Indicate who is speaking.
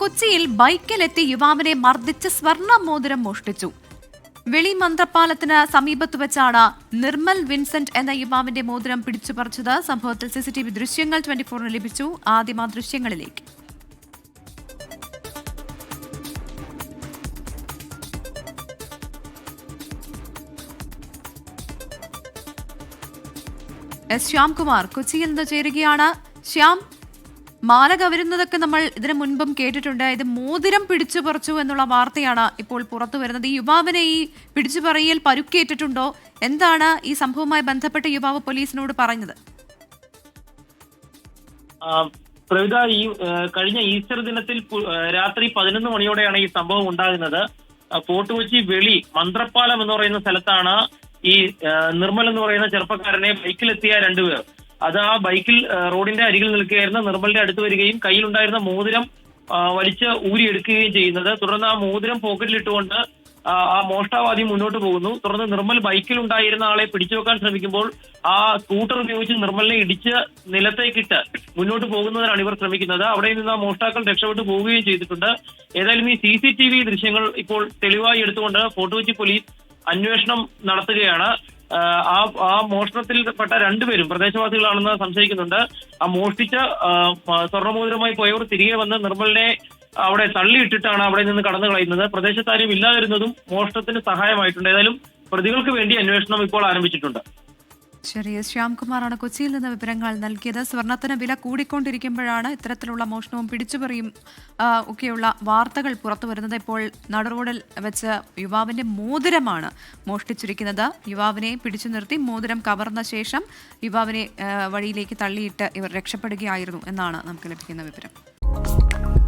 Speaker 1: കൊച്ചിയിൽ ബൈക്കിലെത്തി യുവാവിനെ മർദ്ദിച്ച് സ്വർണ്ണ മോതിരം മോഷ്ടിച്ചു. വെളി മന്ത്രപ്പാലത്തിന് സമീപത്ത് വെച്ചാണ് നിർമ്മൽ വിൻസെന്റ് എന്ന യുവാവിന്റെ മോതിരം പിടിച്ചുപറിച്ചത്. സംഭവത്തിൽ സിസിടിവി ദൃശ്യങ്ങൾ 24 ലഭിച്ചു. ആദ്യം ആ ദൃശ്യങ്ങളിലേക്ക്. എസ് ശ്യാംകുമാർ കൊച്ചിയിൽ നിന്ന് ചേരുകയാണ്. ശ്യാം, മാല കവരുന്നതൊക്കെ നമ്മൾ ഇതിനു മുൻപും കേട്ടിട്ടുണ്ട്. ഇത് മോതിരം പിടിച്ചു പറിച്ചു എന്നുള്ള വാർത്തയാണ് ഇപ്പോൾ പുറത്തു വരുന്നത്. ഈ യുവാവിനെ ഈ പിടിച്ചുപറിയിൽ പരുക്കേറ്റിട്ടുണ്ടോ? എന്താണ് ഈ സംഭവവുമായി ബന്ധപ്പെട്ട് യുവാവ് പോലീസിനോട് പറഞ്ഞത്?
Speaker 2: പ്രവിത, ഈ കഴിഞ്ഞ ഈസ്റ്റർ ദിനത്തിൽ രാത്രി 11 മണിയോടെയാണ് ഈ സംഭവം ഉണ്ടാകുന്നത്. ഫോർട്ട് കൊച്ചി വെളി മന്ത്രപ്പാലം എന്ന് പറയുന്ന സ്ഥലത്താണ് ഈ നിർമ്മൽ എന്ന് പറയുന്ന ചെറുപ്പക്കാരനെ ബൈക്കിലെത്തിയ രണ്ടുപേർ. അത് ആ ബൈക്കിൽ റോഡിന്റെ അരികിൽ നിൽക്കുകയായിരുന്ന നിർമ്മലിന്റെ അടുത്ത് വരികയും കയ്യിലുണ്ടായിരുന്ന മോതിരം വലിച്ച് ഊരിയെടുക്കുകയും ചെയ്യുന്നത്. തുടർന്ന് ആ മോതിരം പോക്കറ്റിലിട്ടുകൊണ്ട് ആ മോഷ്ടാവാദി മുന്നോട്ട് പോകുന്നു. തുടർന്ന് നിർമ്മൽ ബൈക്കിൽ ഉണ്ടായിരുന്ന ആളെ പിടിച്ചു വെക്കാൻ ശ്രമിക്കുമ്പോൾ ആ സ്കൂട്ടർ ഉപയോഗിച്ച് നിർമ്മലിനെ ഇടിച്ച് നിലത്തേക്കിട്ട് മുന്നോട്ട് പോകുന്നതിനാണ് ഇവർ ശ്രമിക്കുന്നത്. അവിടെ നിന്ന് ആ മോഷ്ടാക്കൾ രക്ഷപ്പെട്ടു പോവുകയും ചെയ്തിട്ടുണ്ട്. ഏതായാലും ഈ CCTV ദൃശ്യങ്ങൾ ഇപ്പോൾ തെളിവായി എടുത്തുകൊണ്ട് ഫോർട്ട് കൊച്ചി പോലീസ് അന്വേഷണം നടത്തുകയാണ്. ആ മോഷണത്തിൽപ്പെട്ട രണ്ടുപേരും പ്രദേശവാസികളാണെന്ന് സംശയിക്കുന്നുണ്ട്. ആ മോഷ്ടിച്ച സ്വർണ്ണമോതിരമായി പോയവർ തിരികെ വന്ന് നിർമ്മലിനെ അവിടെ തള്ളിയിട്ടിട്ടാണ് അവിടെ നിന്ന് കടന്നു കളയുന്നത്. പ്രദേശത്താരും ഇല്ലാതിരുന്നതും മോഷണത്തിന് സഹായമായിട്ടുണ്ട്. ഏതായാലും പ്രതികൾക്ക് വേണ്ടി അന്വേഷണം ഇപ്പോൾ ആരംഭിച്ചിട്ടുണ്ട്.
Speaker 1: ശരി, ശ്യാംകുമാറാണ് കൊച്ചിയിൽ നിന്ന് വിവരങ്ങൾ നൽകിയത്. സ്വർണത്തിന് വില കൂടിക്കൊണ്ടിരിക്കുമ്പോഴാണ് ഇത്തരത്തിലുള്ള മോഷണവും പിടിച്ചുപറിയും ഒക്കെയുള്ള വാർത്തകൾ പുറത്തു വരുന്നത്. ഇപ്പോൾ നടുറോഡിൽ വെച്ച് യുവാവിന്റെ മോതിരമാണ് മോഷ്ടിച്ചിരിക്കുന്നത്. യുവാവിനെ പിടിച്ചു നിർത്തി മോതിരം കവർന്ന ശേഷം യുവാവിനെ വഴിയിലേക്ക് തള്ളിയിട്ട് ഇവർ രക്ഷപ്പെടുകയായിരുന്നു എന്നാണ് നമുക്ക് ലഭിക്കുന്ന വിവരം.